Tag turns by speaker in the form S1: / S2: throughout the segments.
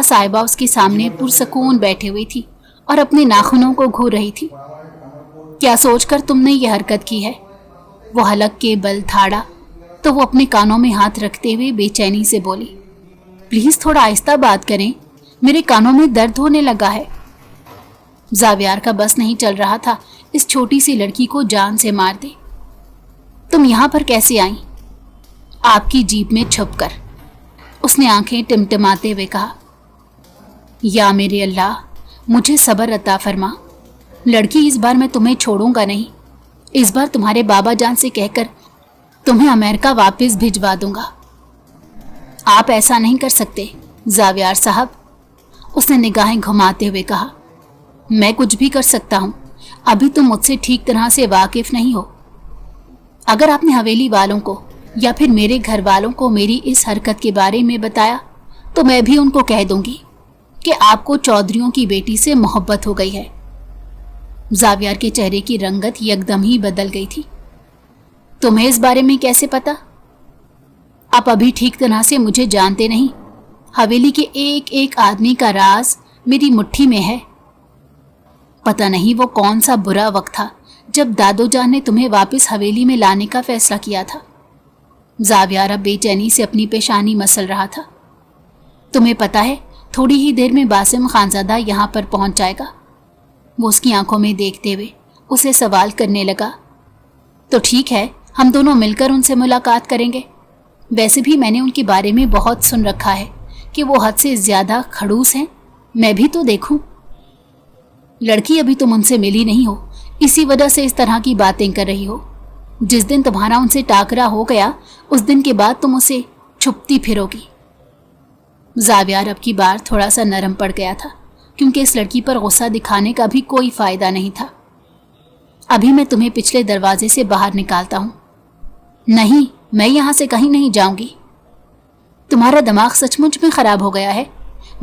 S1: साहिबा उसके सामने पुरसकून बैठे हुई थी और अपने नाखूनों को घूर रही थी। क्या सोचकर तुमने ये हरकत की है? वो हलक के बल थाड़ा तो वो अपने कानों में हाथ रखते हुए बेचैनी से बोली, प्लीज थोड़ा आहिस्ता बात करें, मेरे कानों में दर्द होने लगा है। जावियार का बस नहीं चल रहा था इस छोटी सी लड़की को जान से मार दे। तुम यहां पर कैसे आई? आपकी जीप में छुपकर, उसने आंखें टिमटिमाते हुए कहा। या मेरे अल्लाह, मुझे सब्र अता फरमा। लड़की, इस बार मैं तुम्हें छोड़ूंगा नहीं। इस बार तुम्हारे बाबा जान से कहकर तुम्हें अमेरिका वापस भिजवा दूंगा। आप ऐसा नहीं कर सकते जावियार साहब, उसने निगाहें घुमाते हुए कहा। मैं कुछ भी कर सकता हूं, अभी तुम मुझसे ठीक तरह से वाकिफ नहीं हो। अगर आपने हवेली वालों को या फिर मेरे घर वालों को मेरी इस हरकत के बारे में बताया तो मैं भी उनको कह दूंगी कि आपको चौधरियों की बेटी से मोहब्बत हो गई है। जावियार के चेहरे की रंगत यकदम ही बदल गई थी। तुम्हें इस बारे में कैसे पता? आप अभी ठीक तरह से मुझे जानते नहीं। हवेली के एक एक आदमी का राज मेरी मुट्ठी में है। पता नहीं वो कौन सा बुरा वक्त था जब दादो जान ने तुम्हें वापस हवेली में लाने का फैसला किया था। जावियार अब बेचैनी से अपनी पेशानी मसल रहा था। तुम्हें पता है, थोड़ी ही देर में बासिम खानजादा यहाँ पर पहुंच जाएगा। वो उसकी आंखों में देखते हुए उसे सवाल करने लगा। तो ठीक है, हम दोनों मिलकर उनसे मुलाकात करेंगे। वैसे भी मैंने उनके बारे में बहुत सुन रखा है कि वो हद से ज्यादा खड़ूस हैं। मैं भी तो देखूं। लड़की, अभी तुम उनसे मिली नहीं हो, इसी वजह से इस तरह की बातें कर रही हो। जिस दिन तुम्हारा उनसे टाकरा हो गया उस दिन के बाद तुम उसे छुपती फिरोगी। जावियार अब की बार थोड़ा सा नरम पड़ गया था क्योंकि इस लड़की पर गुस्सा दिखाने का भी कोई फायदा नहीं था। अभी मैं तुम्हें पिछले दरवाजे से बाहर निकालता हूं। नहीं, मैं यहां से कहीं नहीं जाऊंगी। तुम्हारा दिमाग सचमुच में खराब हो गया है।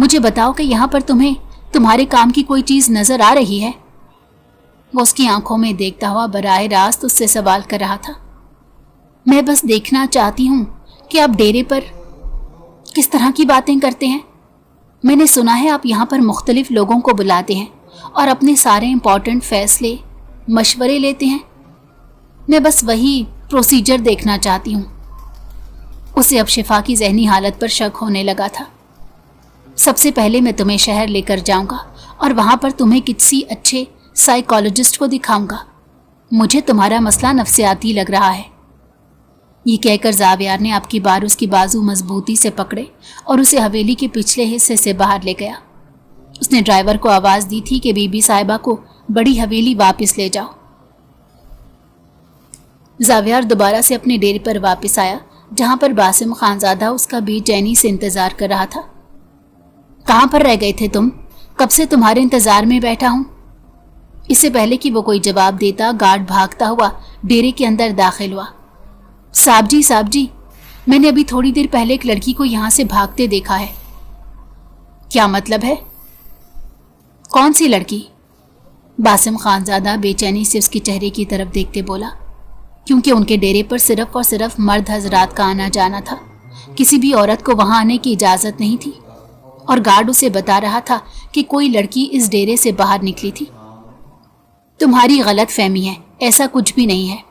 S1: मुझे बताओ कि यहां पर तुम्हें तुम्हारे काम की कोई चीज नजर आ रही है? वो उसकी आंखों में देखता हुआ बराह रास्त उससे सवाल कर रहा था। मैं बस देखना चाहती हूं कि आप डेरे पर किस तरह की बातें करते हैं। मैंने सुना है आप यहाँ पर मुख्तलिफ लोगों को बुलाते हैं और अपने सारे इंपॉर्टेंट फैसले मशवरे लेते हैं। मैं बस वही प्रोसीजर देखना चाहती हूँ। उसे अब शिफा की जहनी हालत पर शक होने लगा था। सबसे पहले मैं तुम्हें शहर लेकर जाऊंगा और वहां पर तुम्हें किसी अच्छे साइकोलॉजिस्ट को दिखाऊंगा। मुझे तुम्हारा मसला नफ्सियाती लग रहा है। ये कहकर जावियार ने आपकी बार उसकी बाजू मजबूती से पकड़े और उसे हवेली के पिछले हिस्से से बाहर ले गया। उसने ड्राइवर को आवाज दी थी कि बीबी साहिबा को बड़ी हवेली वापस ले जाओ। जावियार दोबारा से अपने डेरे पर वापस आया जहां पर बासिम खानजादा उसका बेचैनी से इंतजार कर रहा था। कहां पर रह गए थे तुम? कब से तुम्हारे इंतजार में बैठा हूं। इससे पहले कि वो कोई जवाब देता, गार्ड भागता हुआ डेरे के अंदर दाखिल हुआ। साहब जी, मैंने अभी थोड़ी देर पहले एक लड़की को यहां से भागते देखा है। क्या मतलब है? कौन सी लड़की? बासिम खानजादा बेचैनी से उसके चेहरे की तरफ देखते बोला, क्योंकि उनके डेरे पर सिर्फ और सिर्फ मर्द हजरात का आना जाना था। किसी भी औरत को वहां आने की इजाजत नहीं थी और गार्ड उसे बता रहा था कि कोई लड़की इस डेरे से बाहर निकली थी। तुम्हारी गलत फहमी है, ऐसा कुछ भी नहीं है।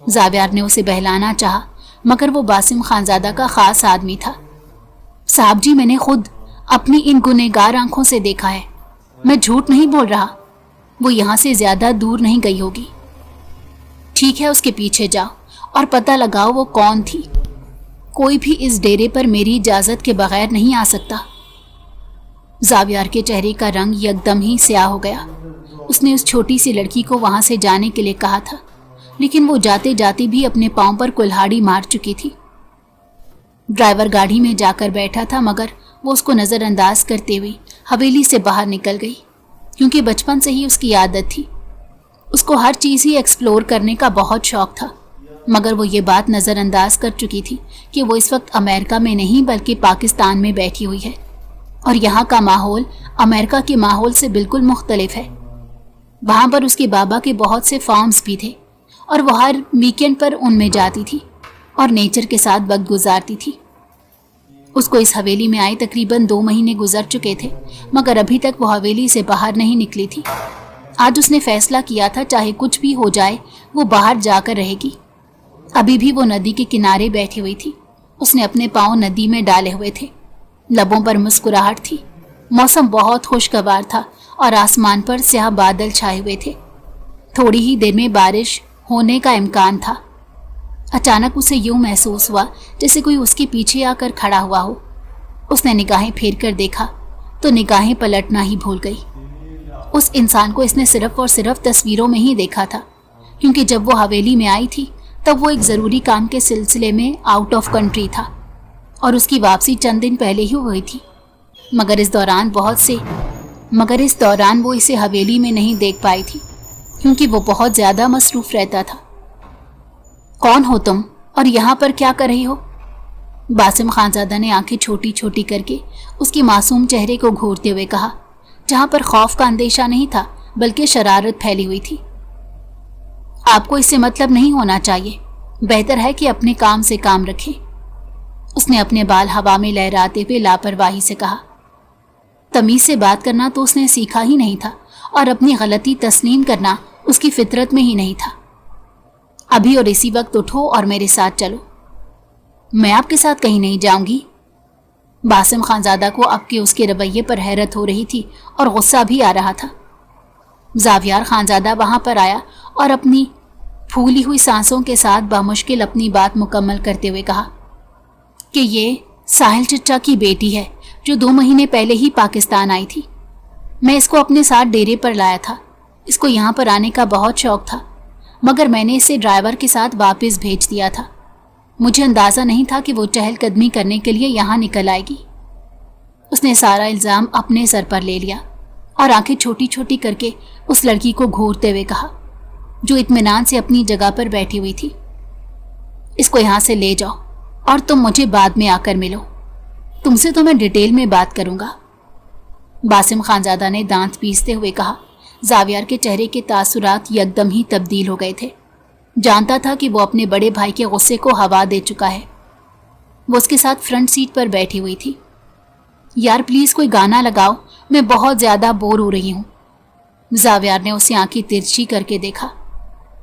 S1: जावियार ने उसे बहलाना चाहा, मगर वो बासिम खानजादा का खास आदमी था। साहब जी, मैंने खुद अपनी इन गुनहगार आंखों से देखा है। मैं झूठ नहीं बोल रहा। वो यहाँ से ज्यादा दूर नहीं गई होगी। ठीक है, उसके पीछे जाओ और पता लगाओ वो कौन थी। कोई भी इस डेरे पर मेरी इजाजत के बगैर नहीं आ सकता। जावियार के चेहरे का रंग एकदम ही स्याह हो गया। उसने उस छोटी सी लड़की को वहां से जाने के लिए कहा था, लेकिन वो जाते जाते भी अपने पांव पर कुल्हाड़ी मार चुकी थी। ड्राइवर गाड़ी में जाकर बैठा था, मगर वो उसको नज़रअंदाज करते हुए हवेली से बाहर निकल गई, क्योंकि बचपन से ही उसकी आदत थी। उसको हर चीज़ ही एक्सप्लोर करने का बहुत शौक था, मगर वो ये बात नज़रअंदाज कर चुकी थी कि वो इस वक्त अमेरिका में नहीं बल्कि पाकिस्तान में बैठी हुई है और यहाँ का माहौल अमेरिका के माहौल से बिल्कुल मुख्तलिफ है। वहाँ पर उसके बाबा के बहुत से फार्म्स भी थे और वो हर वीकेंड पर उनमें जाती थी और नेचर के साथ वक्त गुजारती थी। اس کو اس حویلی میں آئے تقریباً 2 مہینے گزر چکے تھے، مگر ابھی تک وہ حویلی سے باہر نہیں نکلی تھی۔ آج اس نے فیصلہ کیا تھا چاہے کچھ بھی ہو جائے وہ باہر جا کر رہے گی۔ ابھی بھی وہ ندی کے کنارے بیٹھی ہوئی تھی۔ اس نے اپنے پاؤں ندی میں ڈالے ہوئے تھے، لبوں پر مسکراہٹ تھی۔ موسم بہت خوشگوار تھا اور آسمان پر سیاہ بادل چھائے ہوئے تھے۔ تھوڑی ہی دیر میں بارش ہونے کا امکان تھا۔ اچانک اسے یوں محسوس ہوا جیسے کوئی اس کے پیچھے آ کر کھڑا ہوا ہو۔ اس نے نگاہیں پھیر کر دیکھا تو نگاہیں پلٹنا ہی بھول گئی۔ اس انسان کو اس نے صرف اور صرف تصویروں میں ہی دیکھا تھا، کیونکہ جب وہ حویلی میں آئی تھی تب وہ ایک ضروری کام کے سلسلے میں آؤٹ آف کنٹری تھا اور اس کی واپسی چند دن پہلے ہی ہوئی تھی، مگر اس دوران وہ اسے حویلی میں نہیں دیکھ پائی تھی کیونکہ وہ بہت زیادہ مصروف رہتا تھا۔ کون ہو تم اور یہاں پر کیا کر رہی ہو؟ باسم خانزادہ نے آنکھیں چھوٹی چھوٹی کر کے اس کے معصوم چہرے کو گھورتے ہوئے کہا، جہاں پر خوف کا اندیشہ نہیں تھا بلکہ شرارت پھیلی ہوئی تھی۔ آپ کو اس سے مطلب نہیں ہونا چاہیے، بہتر ہے کہ اپنے کام سے کام رکھیں۔ اس نے اپنے بال ہوا میں لہراتے ہوئے لاپرواہی سے کہا۔ تمیز سے بات کرنا تو اس نے سیکھا ہی نہیں تھا اور اپنی غلطی تسلیم کرنا اس کی فطرت میں ہی نہیں تھا۔ ابھی اور اسی وقت اٹھو اور میرے ساتھ چلو۔ میں آپ کے ساتھ کہیں نہیں جاؤں گی۔ باسم خانزادہ کو اب کے اس کے رویے پر حیرت ہو رہی تھی اور غصہ بھی آ رہا تھا۔ زاویار خانزادہ وہاں پر آیا اور اپنی پھولی ہوئی سانسوں کے ساتھ بامشکل اپنی بات مکمل کرتے ہوئے کہا کہ یہ ساحل چچا کی بیٹی ہے جو 2 مہینے پہلے ہی پاکستان آئی تھی۔ میں اس کو اپنے ساتھ ڈیرے پر لایا تھا۔ اس کو یہاں پر آنے کا بہت شوق تھا، مگر میں نے اسے ڈرائیور کے ساتھ واپس بھیج دیا تھا۔ مجھے اندازہ نہیں تھا کہ وہ چہل قدمی کرنے کے لیے یہاں نکل آئے گی۔ اس نے سارا الزام اپنے سر پر لے لیا اور آنکھیں چھوٹی چھوٹی کر کے اس لڑکی کو گھورتے ہوئے کہا جو اطمینان سے اپنی جگہ پر بیٹھی ہوئی تھی، اس کو یہاں سے لے جاؤ اور تم مجھے بعد میں آ کر ملو۔ تم سے تو میں ڈیٹیل میں بات کروں گا۔ باسم خانزادہ نے دانت پیستے ہوئے کہا۔ زاویار کے چہرے کے تاثرات یکدم ہی تبدیل ہو گئے تھے۔ جانتا تھا کہ وہ اپنے بڑے بھائی کے غصے کو ہوا دے چکا ہے۔ وہ اس کے ساتھ فرنٹ سیٹ پر بیٹھی ہوئی تھی۔ یار پلیز کوئی گانا لگاؤ، میں بہت زیادہ بور ہو رہی ہوں۔ زاویار نے اسے آنکھیں ترچھی کر کے دیکھا۔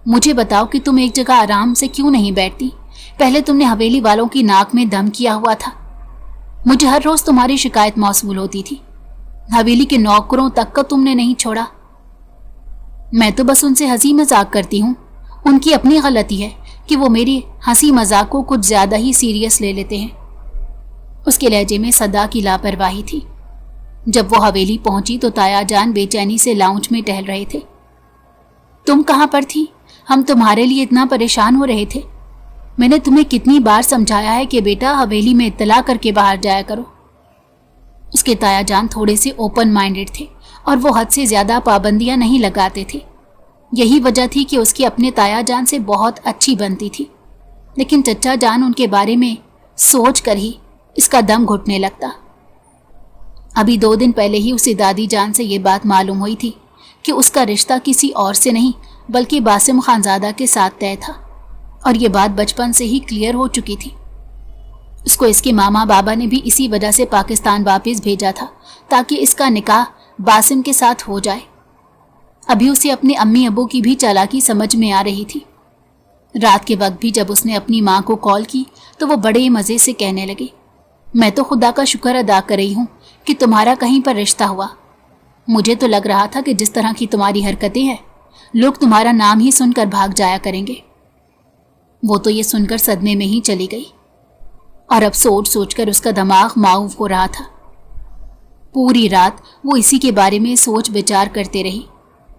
S1: مجھے بتاؤ کہ تم ایک جگہ آرام سے کیوں نہیں بیٹھتی؟ پہلے تم نے حویلی والوں کی ناک میں دم کیا ہوا تھا۔ مجھے ہر روز تمہاری شکایت موصول ہوتی تھی۔ حویلی کے نوکروں تک کا تم نے نہیں چھوڑا۔ میں تو بس ان سے ہنسی مذاق کرتی ہوں۔ ان کی اپنی غلطی ہے کہ وہ میری ہنسی مذاق کو کچھ زیادہ ہی سیریس لے لیتے ہیں۔ اس کے لہجے میں صدا کی لاپرواہی تھی۔ جب وہ حویلی پہنچی تو تایا جان بے چینی سے لاؤنج میں ٹہل رہے تھے۔ تم کہاں پر تھی؟ ہم تمہارے لیے اتنا پریشان ہو رہے تھے۔ میں نے تمہیں کتنی بار سمجھایا ہے کہ بیٹا حویلی میں اطلاع کر کے باہر جایا کرو۔ اس کے تایا جان تھوڑے سے اوپن مائنڈڈ تھے اور وہ حد سے زیادہ پابندیاں نہیں لگاتے تھے۔ یہی وجہ تھی کہ اس کی اپنے تایا جان سے بہت اچھی بنتی تھی، لیکن چچا جان ان کے بارے میں سوچ کر ہی اس کا دم گھٹنے لگتا۔ ابھی 2 دن پہلے ہی اسے دادی جان سے یہ بات معلوم ہوئی تھی کہ اس کا رشتہ کسی اور سے نہیں بلکہ باسم خانزادہ کے ساتھ طے تھا، اور یہ بات بچپن سے ہی کلیئر ہو چکی تھی۔ اس کو اس کے ماما بابا نے بھی اسی وجہ سے پاکستان واپس بھیجا تھا تاکہ اس کا نکاح باسم کے ساتھ ہو جائے۔ ابھی اسے اپنے امی ابو کی بھی چالاکی سمجھ میں آ رہی تھی۔ رات کے وقت بھی جب اس نے اپنی ماں کو کال کی تو وہ بڑے مزے سے کہنے لگی، میں تو خدا کا شکر ادا کر رہی ہوں کہ تمہارا کہیں پر رشتہ ہوا۔ مجھے تو لگ رہا تھا کہ جس طرح کی تمہاری حرکتیں ہیں لوگ تمہارا نام ہی سن کر بھاگ جایا کریں گے۔ وہ تو یہ سن کر صدمے میں ہی چلی گئی اور اب سوچ سوچ کر اس کا دماغ معاف ہو رہا تھا۔ پوری رات وہ اسی کے بارے میں سوچ بچار کرتے رہی،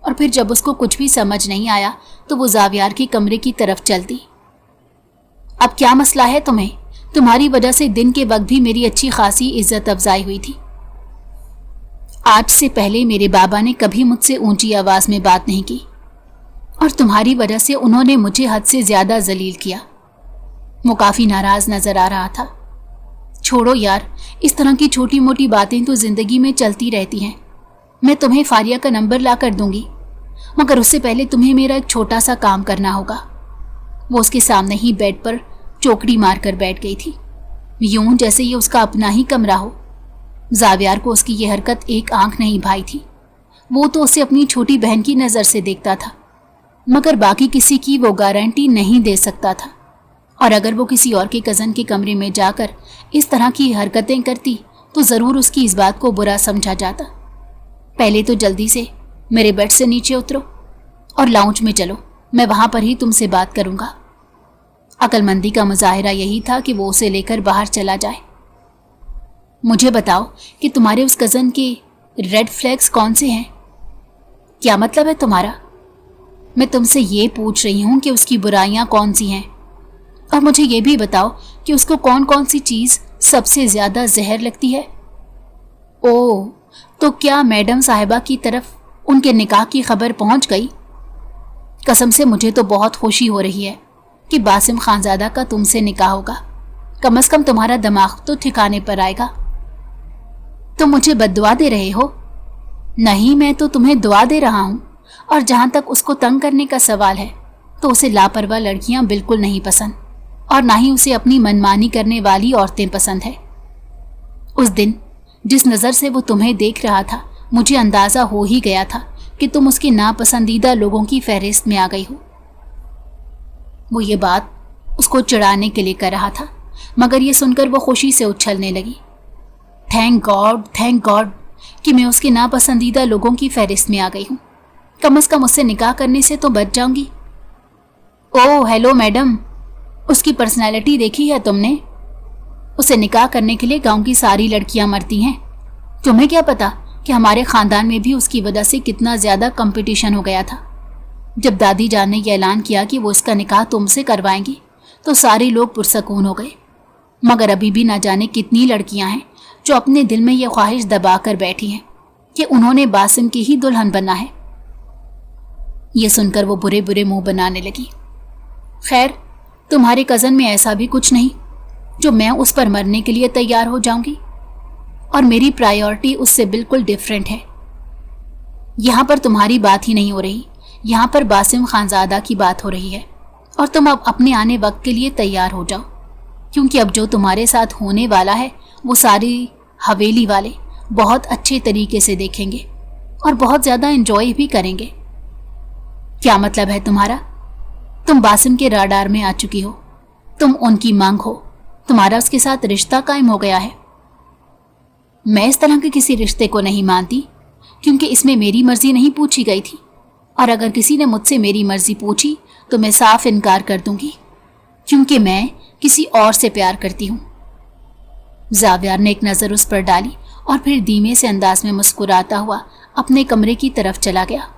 S1: اور پھر جب اس کو کچھ بھی سمجھ نہیں آیا تو وہ زاویار کے کمرے کی طرف چلتی۔ اب کیا مسئلہ ہے تمہیں؟ تمہاری وجہ سے دن کے وقت بھی میری اچھی خاصی عزت افزائی ہوئی تھی۔ آج سے پہلے میرے بابا نے کبھی مجھ سے اونچی آواز میں بات نہیں کی، اور تمہاری وجہ سے انہوں نے مجھے حد سے زیادہ ذلیل کیا۔ وہ کافی ناراض نظر آ رہا تھا۔ چھوڑو یار، اس طرح کی چھوٹی موٹی باتیں تو زندگی میں چلتی رہتی ہیں۔ میں تمہیں فاریہ کا نمبر لا کر دوں گی، مگر اس سے پہلے تمہیں میرا ایک چھوٹا سا کام کرنا ہوگا۔ وہ اس کے سامنے ہی بیڈ پر چوکڑی مار کر بیٹھ گئی تھی۔ यूं जैसे ये उसका अपना ही कमरा हो। जावियार को उसकी ये हरकत एक आंख नहीं भाई थी। वो तो उसे अपनी छोटी बहन की नज़र से देखता था, मगर बाकी किसी की वो गारंटी नहीं दे सकता था। और अगर वो किसी और के कज़न के कमरे में जाकर इस तरह की हरकतें करती तो ज़रूर उसकी इस बात को बुरा समझा जाता। पहले तो जल्दी से मेरे बेड से नीचे उतरो और लाउंज में चलो, मैं वहाँ पर ही तुमसे बात करूँगा। अक्लमंदी का मुजाहिरा यही था कि वो उसे लेकर बाहर चला जाए। मुझे बताओ कि तुम्हारे उस कज़न के रेड फ्लैग्स कौन से हैं? क्या मतलब है तुम्हारा? मैं तुमसे ये पूछ रही हूँ कि उसकी बुराइयाँ कौन सी हैं, और मुझे ये भी बताओ कि उसको कौन कौन सी चीज़ सबसे ज़्यादा जहर लगती है। ओह, तो क्या मैडम साहिबा की तरफ उनके निकाह की खबर पहुँच गई? कसम से मुझे तो बहुत खुशी हो रही है कि बासिम खानजादा का तुमसे निकाह होगा। कम से कम तुम्हारा दिमाग तो ठिकाने पर आएगा। तुम मुझे बद्दुआ दे रहे हो? नहीं, मैं तो तुम्हें दुआ दे रहा हूँ। और जहाँ तक उसको तंग करने का सवाल है तो उसे लापरवाह लड़कियाँ बिल्कुल नहीं पसंद, और ना ही उसे अपनी मनमानी करने वाली औरतें पसंद है। उस दिन जिस नज़र से वो तुम्हें देख रहा था, मुझे अंदाज़ा हो ही गया था कि तुम उसके नापसंदीदा लोगों की फहरिस्त में आ गई हो। वो ये बात उसको चिढ़ाने के लिए कर रहा था, मगर ये सुनकर वो खुशी से उछलने लगी। थैंक गॉड कि मैं उसके नापसंदीदा लोगों की फहरिस्त में आ गई हूँ। कम से कम उससे निकाह करने से तो बच जाऊंगी। ओह हेलो मैडम, उसकी पर्सनैलिटी देखी है तुमने? उसे निकाह करने के लिए गांव की सारी लड़कियां मरती हैं। तुम्हें क्या पता कि हमारे ख़ानदान में भी उसकी वजह से कितना ज़्यादा कंपटीशन हो गया था। जब दादी जान ने यह ऐलान किया कि वो इसका निकाह तुमसे करवाएंगी तो सारे लोग पुरसकून हो गए, मगर अभी भी ना जाने कितनी लड़कियां हैं जो अपने दिल में यह ख्वाहिश दबा कर बैठी हैं कि उन्होंने बासिम की ही दुल्हन बनना है। ये सुनकर वो बुरे बुरे मुंह बनाने लगी। खैर, तुम्हारे कज़न में ऐसा भी कुछ नहीं जो मैं उस पर मरने के लिए तैयार हो जाऊंगी, और मेरी प्रायोरिटी उससे बिल्कुल डिफरेंट है। यहाँ पर तुम्हारी बात ही नहीं हो रही, यहाँ पर बासिम खानजादा की बात हो रही है। और तुम अब अपने आने वक्त के लिए तैयार हो जाओ, क्योंकि अब जो तुम्हारे साथ होने वाला है वो सारी हवेली वाले बहुत अच्छे तरीके से देखेंगे और बहुत ज़्यादा एंजॉय भी करेंगे। क्या मतलब है तुम्हारा? तुम बासिम के राडार में आ चुकी हो, तुम उनकी मांग हो, तुम्हारा उसके साथ रिश्ता कायम हो गया है। मैं इस तरह के किसी रिश्ते को नहीं मानती, क्योंकि इसमें मेरी मर्जी नहीं पूछी गई थी, और अगर किसी ने मुझसे मेरी मर्जी पूछी तो मैं साफ इनकार कर दूंगी, क्योंकि मैं किसी और से प्यार करती हूँ। जावियार ने एक नज़र उस पर डाली और फिर धीमे से अंदाज में मुस्कुराता हुआ अपने कमरे की तरफ चला गया।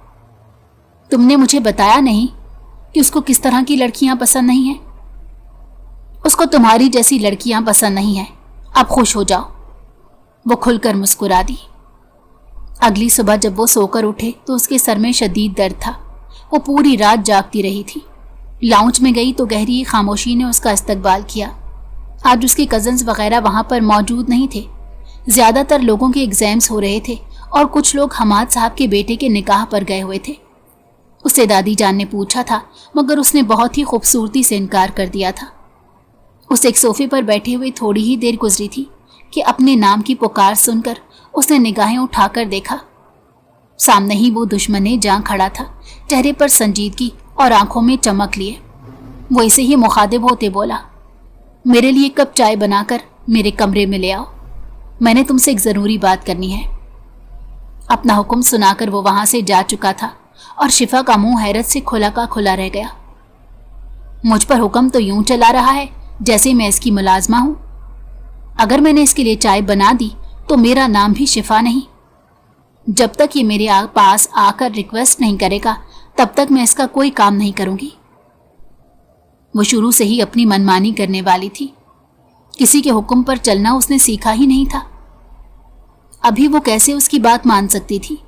S1: तुमने मुझे बताया नहीं कि उसको किस तरह की लड़कियां पसंद नहीं हैं। उसको तुम्हारी जैसी लड़कियां पसंद नहीं हैं। अब खुश हो जाओ। वो खुलकर मुस्कुरा दी। अगली सुबह जब वो सोकर उठे तो उसके सर में शदीद दर्द था। वो पूरी रात जागती रही थी। लाउंज में गई तो गहरी खामोशी ने उसका इस्तकबाल किया। आज उसके कज़न्स वगैरह वहाँ पर मौजूद नहीं थे। ज़्यादातर लोगों के एग्ज़ाम्स हो रहे थे और कुछ लोग हमाद साहब के बेटे के निकाह पर गए हुए थे। उसे दादी जान ने पूछा था, मगर उसने बहुत ही खूबसूरती से इनकार कर दिया था। उसे एक सोफे पर बैठे हुए थोड़ी ही देर गुजरी थी कि अपने नाम की पुकार सुनकर उसने निगाहें उठाकर देखा। सामने ही वो दुश्मन जान खड़ा था, चेहरे पर संजीदगी और आंखों में चमक लिए। वो इसे ही मुखातिब होते बोला, मेरे लिए कप चाय बनाकर मेरे कमरे में ले आओ, मैंने तुमसे एक ज़रूरी बात करनी है। अपना हुक्म सुनाकर वो वहाँ से जा चुका था और शिफा का मुंह हैरत से खुला का खुला रह गया। मुझ पर हुक्म तो यूं चला रहा है जैसे मैं इसकी मुलाजमा हूँ। अगर मैंने इसके लिए चाय बना दी तो मेरा नाम भी शिफा नहीं। जब तक ये मेरे पास आकर रिक्वेस्ट नहीं करेगा तब तक मैं इसका कोई काम नहीं करूँगी। वो शुरू से ही अपनी मनमानी करने वाली थी। किसी के हुक्म पर चलना उसने सीखा ही नहीं था। अभी वो कैसे उसकी बात मान सकती थी।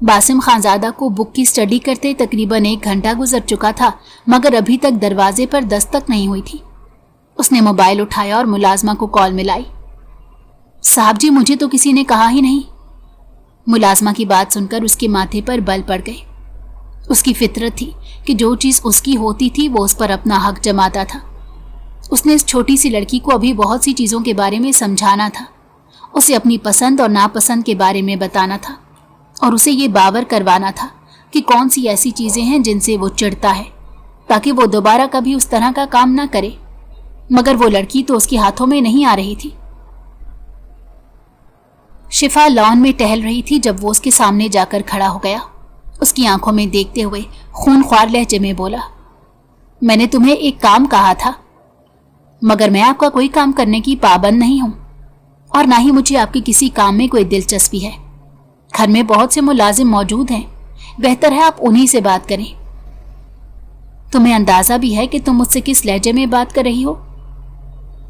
S1: बासिम खानजादा को बुक की स्टडी करते तकरीबन 1 घंटा गुजर चुका था, मगर अभी तक दरवाजे पर दस्तक नहीं हुई थी। उसने मोबाइल उठाया और मुलाजमा को कॉल मिलाई। साहब जी, मुझे तो किसी ने कहा ही नहीं। मुलाजमा की बात सुनकर उसके माथे पर बल पड़ गए। उसकी फितरत थी कि जो चीज़ उसकी होती थी वो उस पर अपना हक जमाता था, उसने इस छोटी सी लड़की को अभी बहुत सी चीज़ों के बारे में समझाना था, उसे अपनी पसंद और नापसंद के बारे में बताना था और उसे ये बावर करवाना था कि कौन सी ऐसी चीज़ें हैं जिनसे वो चिढ़ता है, ताकि वो दोबारा कभी उस तरह का काम ना करे। मगर वो लड़की तो उसके हाथों में नहीं आ रही थी। शिफा लॉन में टहल रही थी जब वो उसके सामने जाकर खड़ा हो गया। उसकी आंखों में देखते हुए खूनख्वार लहजे में बोला, मैंने तुम्हें एक काम कहा था, मगर मैं आपका कोई काम करने की पाबंद नहीं हूं और ना ही मुझे आपके किसी काम में कोई दिलचस्पी है। घर में बहुत से मुलाजिम मौजूद हैं, बेहतर है आप उन्हीं से बात करें। तुम्हें अंदाजा भी है कि तुम मुझसे किस लहजे में बात कर रही हो?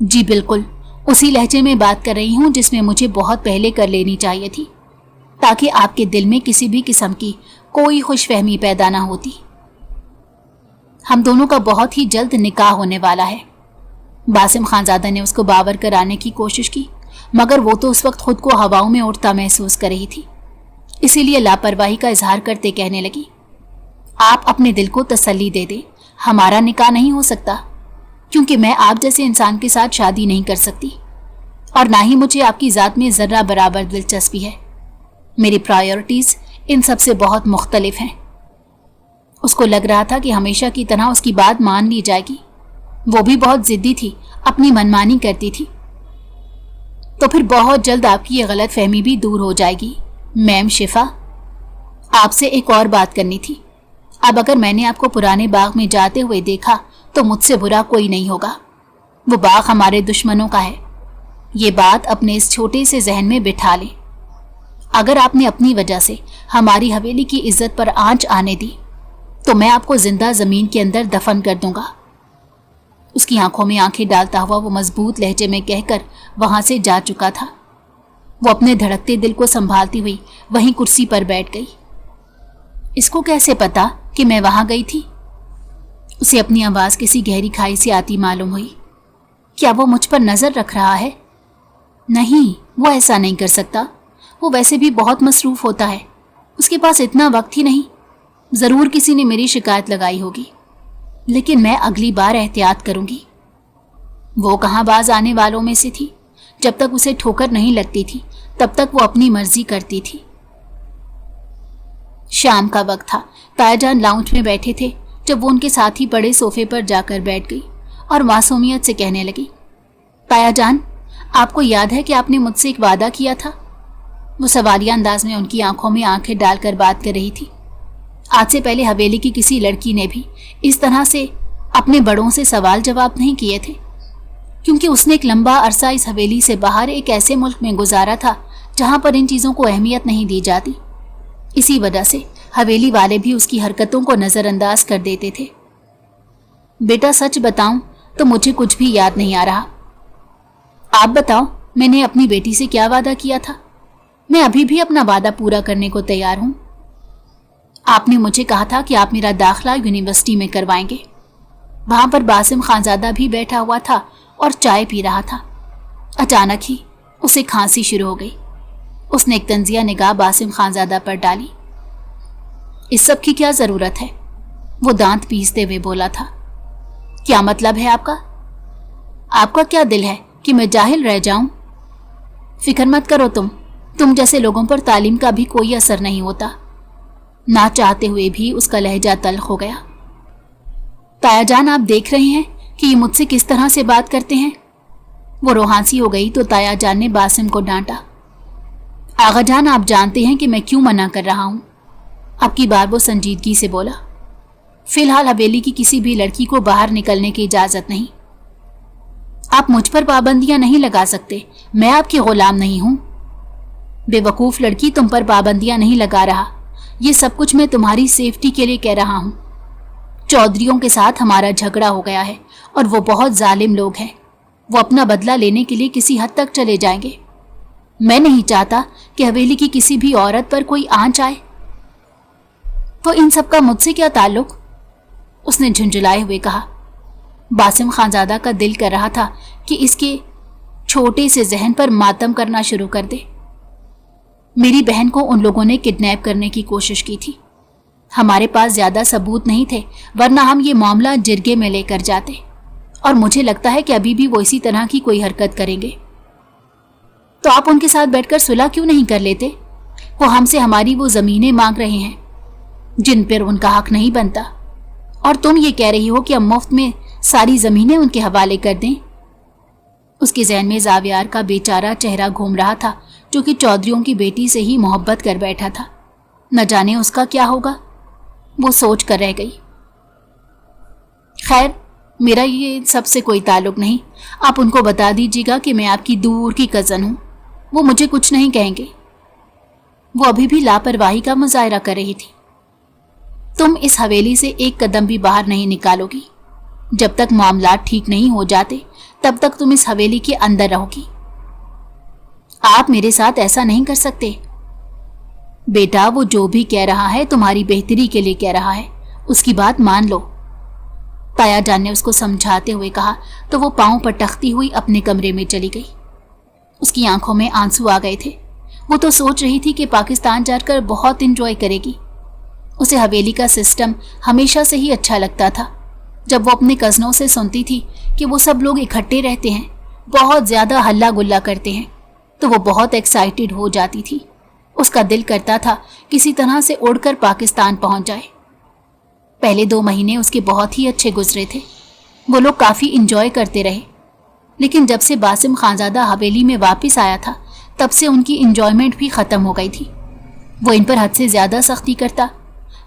S1: जी बिल्कुल, उसी लहजे में बात कर रही हूं जिसमें मुझे बहुत पहले कर लेनी चाहिए थी, ताकि आपके दिल में किसी भी किस्म की कोई खुशफहमी पैदा ना होती। हम दोनों का बहुत ही जल्द निकाह होने वाला है। बासिम खानजादा ने उसको बावर कराने की कोशिश की, मगर वो तो उस वक्त खुद को हवाओं में उड़ता महसूस कर रही थी। इसीलिए लापरवाही का इजहार करते कहने लगी, आप अपने दिल को तसल्ली दे दें, हमारा निकाह नहीं हो सकता, क्योंकि मैं आप जैसे इंसान के साथ शादी नहीं कर सकती और ना ही मुझे आपकी ज़ात में ज़र्रा बराबर दिलचस्पी है। मेरी प्रायोरिटीज़ इन सब से बहुत मुख्तलिफ हैं। उसको लग रहा था कि हमेशा की तरह उसकी बात मान ली जाएगी। वो भी बहुत ज़िद्दी थी, अपनी मनमानी करती थी। तो फिर बहुत जल्द आपकी ये गलत फहमी भी दूर हो जाएगी। मैम शिफा, आपसे एक और बात करनी थी। अब अगर मैंने आपको पुराने बाग में जाते हुए देखा तो मुझसे बुरा कोई नहीं होगा। वो बाग हमारे दुश्मनों का है। ये बात अपने इस छोटे से जहन में बिठा लें। अगर आपने अपनी वजह से हमारी हवेली की इज्जत पर आंच आने दी तो मैं आपको जिंदा ज़मीन के अंदर दफन कर दूंगा। उसकी आंखों में आंखें डालता हुआ वो मजबूत लहजे में कहकर वहां से जा चुका था। वो अपने धड़कते दिल को संभालती हुई वहीं कुर्सी पर बैठ गई। इसको कैसे पता कि मैं वहां गई थी? उसे अपनी आवाज़ किसी गहरी खाई से आती मालूम हुई। क्या वो मुझ पर नज़र रख रहा है? नहीं, वो ऐसा नहीं कर सकता। वो वैसे भी बहुत मसरूफ़ होता है, उसके पास इतना वक्त ही नहीं। ज़रूर किसी ने मेरी शिकायत लगाई होगी, लेकिन मैं अगली बार एहतियात करूंगी। वो कहाँ बाज आने वालों में से थी। जब तक उसे ठोकर नहीं लगती थी तब तक वो अपनी मर्जी करती थी। शाम का वक्त था। तायाजान लाउंज में बैठे थे जब वो उनके साथ ही बड़े सोफे पर जाकर बैठ गई और मासूमियत से कहने लगी, तायाजान, आपको याद है कि आपने मुझसे एक वादा किया था? वो सवालिया अंदाज में उनकी आंखों में आंखें डालकर बात कर रही थी। आज से पहले हवेली की किसी लड़की ने भी इस तरह से अपने बड़ों से सवाल जवाब नहीं किए थे, क्योंकि उसने एक लंबा अरसा इस हवेली से बाहर एक ऐसे मुल्क में गुजारा था जहां पर इन चीज़ों को अहमियत नहीं दी जाती। इसी वजह से हवेली वाले भी उसकी हरकतों को नज़रअंदाज कर देते थे। बेटा, सच बताऊं तो मुझे कुछ भी याद नहीं आ रहा। आप बताओ, मैंने अपनी बेटी से क्या वादा किया था? मैं अभी भी अपना वादा पूरा करने को तैयार हूं। आपने मुझे कहा था कि आप मेरा दाखिला यूनिवर्सिटी में करवाएंगे। वहां पर बासिम खानजादा भी बैठा हुआ था और चाय पी रहा था। अचानक ही उसे खांसी शुरू हो गई। उसने एक तंजिया निगाह बासिम खानजादा पर डाली। इस सब की क्या जरूरत है? वो दांत पीसते हुए बोला था। क्या मतलब है आपका? आपका क्या दिल है कि मैं जाहिल रह जाऊं? फिक्र मत करो, तुम जैसे लोगों पर तालीम का भी कोई असर नहीं होता। ना चाहते हुए भी उसका लहजा तल्ख हो गया। तायाजान, आप देख रहे हैं कि ये मुझसे किस तरह से बात करते हैं। वो रोहांसी हो गई तो तायाजान ने बासिम को डांटा। आगा जान, आप जानते हैं कि मैं क्यों मना कर रहा हूं। अब की बार वो संजीदगी से बोला। फिलहाल हवेली की किसी भी लड़की को बाहर निकलने की इजाजत नहीं। आप मुझ पर पाबंदियां नहीं लगा सकते। मैं आपकी गुलाम नहीं हूं। बेवकूफ लड़की, तुम पर पाबंदियां नहीं लगा रहा। ये सब कुछ मैं तुम्हारी सेफ्टी के लिए कह रहा हूं। चौधरियों के साथ हमारा झगड़ा हो गया है और वो बहुत जालिम लोग हैं। वो अपना बदला लेने के लिए किसी हद तक चले जाएंगे। मैं नहीं चाहता कि हवेली की किसी भी औरत पर कोई आंच आए। तो इन सब का मुझसे क्या ताल्लुक? उसने झुंझुलाए हुए कहा। बासिम खानजादा का दिल कर रहा था कि इसके छोटे से जहन पर मातम करना शुरू कर दे। मेरी बहन को उन लोगों ने किडनैप करने की कोशिश की थी। हमारे पास ज्यादा सबूत नहीं थे, वरना हम ये मामला जिरगे में लेकर जाते اور مجھے لگتا ہے کہ ابھی بھی وہ اسی طرح کی کوئی حرکت کریں گے۔ تو آپ ان کے ساتھ بیٹھ کر صلح کیوں نہیں کر لیتے؟ وہ ہم سے ہماری وہ زمینیں مانگ رہے ہیں جن پر ان کا حق نہیں بنتا، اور تم یہ کہہ رہی ہو کہ ہم مفت میں ساری زمینیں ان کے حوالے کر دیں۔ اس کے ذہن میں زاویار کا بیچارہ چہرہ گھوم رہا تھا، جو کہ چودھریوں کی بیٹی سے ہی محبت کر بیٹھا تھا۔ نہ جانے اس کا کیا ہوگا، وہ سوچ کر رہ گئی۔ خیر، میرا یہ سب سے کوئی تعلق نہیں، آپ ان کو بتا دیجیے گا کہ میں آپ کی دور کی کزن ہوں، وہ مجھے کچھ نہیں کہیں گے۔ وہ ابھی بھی لاپرواہی کا مظاہرہ کر رہی تھی۔ تم اس حویلی سے ایک قدم بھی باہر نہیں نکالو گی، جب تک معاملات ٹھیک نہیں ہو جاتے تب تک تم اس حویلی کے اندر رہو گی۔ آپ میرے ساتھ ایسا نہیں کر سکتے۔ بیٹا، وہ جو بھی کہہ رہا ہے تمہاری بہتری کے لیے کہہ رہا ہے، اس کی بات مان لو، تایا جان نے اس کو سمجھاتے ہوئے کہا تو وہ پاؤں پر ٹختی ہوئی اپنے کمرے میں چلی گئی۔ اس کی آنکھوں میں آنسو آ گئے تھے۔ وہ تو سوچ رہی تھی کہ پاکستان جا کر بہت انجوائے کرے گی۔ اسے حویلی کا سسٹم ہمیشہ سے ہی اچھا لگتا تھا۔ جب وہ اپنے کزنوں سے سنتی تھی کہ وہ سب لوگ اکٹھے رہتے ہیں، بہت زیادہ ہلا گلا کرتے ہیں، تو وہ بہت ایکسائٹڈ ہو جاتی تھی۔ اس کا دل کرتا تھا کسی طرح سے اڑ کر پاکستان پہنچ جائے۔ پہلے 2 مہینے اس کے بہت ہی اچھے گزرے تھے، وہ لوگ کافی انجوائے کرتے رہے، لیکن جب سے باسم خانزادہ حویلی میں واپس آیا تھا تب سے ان کی انجوائمنٹ بھی ختم ہو گئی تھی۔ وہ ان پر حد سے زیادہ سختی کرتا،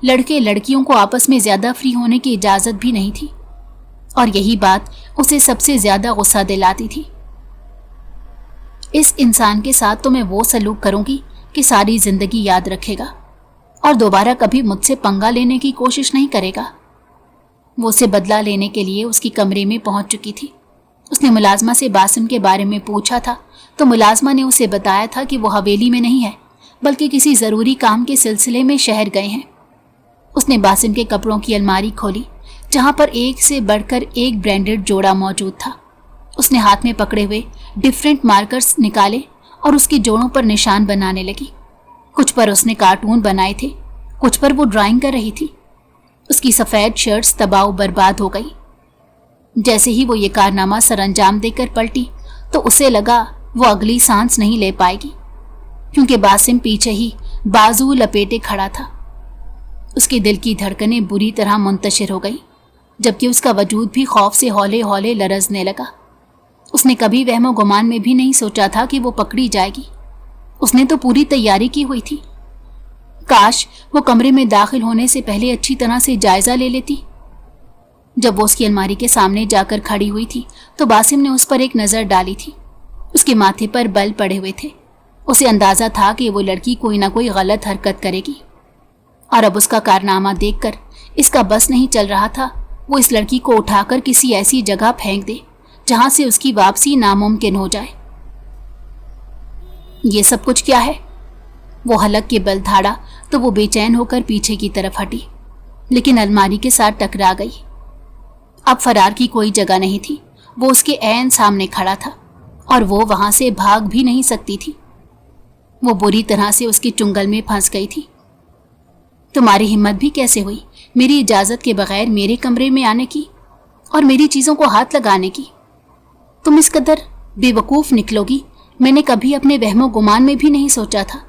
S1: لڑکے لڑکیوں کو آپس میں زیادہ فری ہونے کی اجازت بھی نہیں تھی، اور یہی بات اسے سب سے زیادہ غصہ دلاتی تھی۔ اس انسان کے ساتھ تو میں وہ سلوک کروں گی کہ ساری زندگی یاد رکھے گا، اور دوبارہ کبھی مجھ سے پنگا لینے کی کوشش نہیں کرے گا۔ وہ اسے بدلہ لینے کے لیے اس کی کمرے میں پہنچ چکی تھی۔ اس نے ملازمہ سے باسم کے بارے میں پوچھا تھا تو ملازمہ نے اسے بتایا تھا کہ وہ حویلی میں نہیں ہے، بلکہ کسی ضروری کام کے سلسلے میں شہر گئے ہیں۔ اس نے باسم کے کپڑوں کی الماری کھولی، جہاں پر ایک سے بڑھ کر ایک برانڈڈ جوڑا موجود تھا۔ اس نے ہاتھ میں پکڑے ہوئے ڈیفرنٹ مارکرز نکالے اور اس کے جوڑوں پر نشان بنانے لگی۔ کچھ پر اس نے کارٹون بنائے تھے، کچھ پر وہ ڈرائنگ کر رہی تھی۔ اس کی سفید شرٹس تباہ و برباد ہو گئی۔ جیسے ہی وہ یہ کارنامہ سر انجام دے کر پلٹی تو اسے لگا وہ اگلی سانس نہیں لے پائے گی، کیونکہ باسم پیچھے ہی بازو لپیٹے کھڑا تھا۔ اس کے دل کی دھڑکنیں بری طرح منتشر ہو گئی، جبکہ اس کا وجود بھی خوف سے ہولے ہولے لرزنے لگا۔ اس نے کبھی وہم و گمان میں بھی نہیں سوچا تھا کہ وہ پکڑی جائے گی۔ اس نے تو پوری تیاری کی ہوئی تھی۔ کاش وہ کمرے میں داخل ہونے سے پہلے اچھی طرح سے جائزہ لے لیتی۔ جب وہ اس کی الماری کے سامنے جا کر کھڑی ہوئی تھی تو باسم نے اس پر ایک نظر ڈالی تھی۔ اس کے ماتھے پر بل پڑے ہوئے تھے۔ اسے اندازہ تھا کہ وہ لڑکی کوئی نہ کوئی غلط حرکت کرے گی، اور اب اس کا کارنامہ دیکھ کر اس کا بس نہیں چل رہا تھا وہ اس لڑکی کو اٹھا کر کسی ایسی جگہ پھینک دے جہاں سے اس کی واپسی ناممکن ہو جائے۔ یہ سب کچھ کیا ہے؟ وہ حلق کے بل دھاڑا تو وہ بے چین ہو کر پیچھے کی طرف ہٹی، لیکن الماری کے ساتھ ٹکرا گئی۔ اب فرار کی کوئی جگہ نہیں تھی، وہ اس کے عین سامنے کھڑا تھا، اور وہ وہاں سے بھاگ بھی نہیں سکتی تھی۔ وہ بری طرح سے اس کے چنگل میں پھنس گئی تھی۔ تمہاری ہمت بھی کیسے ہوئی میری اجازت کے بغیر میرے کمرے میں آنے کی اور میری چیزوں کو ہاتھ لگانے کی؟ تم اس قدر بے وقوف نکلو گی، میں نے کبھی اپنے وہم و گمان میں بھی نہیں سوچا تھا۔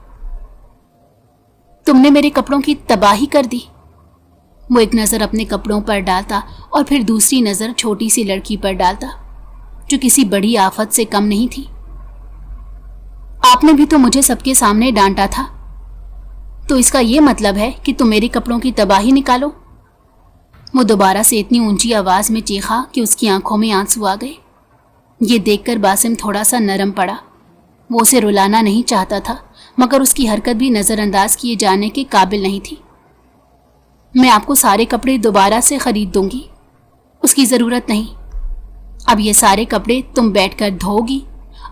S1: تم نے میرے کپڑوں کی تباہی کر دی۔ وہ ایک نظر اپنے کپڑوں پر ڈالتا اور پھر دوسری نظر چھوٹی سی لڑکی پر ڈالتا جو کسی بڑی آفت سے کم نہیں تھی۔ آپ نے بھی تو مجھے سب کے سامنے ڈانٹا تھا، تو اس کا یہ مطلب ہے کہ تم میرے کپڑوں کی تباہی نکالو؟ وہ دوبارہ سے اتنی اونچی آواز میں چیخا کہ اس کی آنکھوں میں آنسو آ گئے۔ یہ دیکھ کر باسم تھوڑا سا نرم پڑا۔ وہ اسے رلانا نہیں چاہتا تھا، مگر اس کی حرکت بھی نظر انداز کیے جانے کے قابل نہیں تھی۔ میں آپ کو سارے کپڑے دوبارہ سے خرید دوں گی، اس کی ضرورت نہیں۔ اب یہ سارے کپڑے تم بیٹھ کر دھو گی،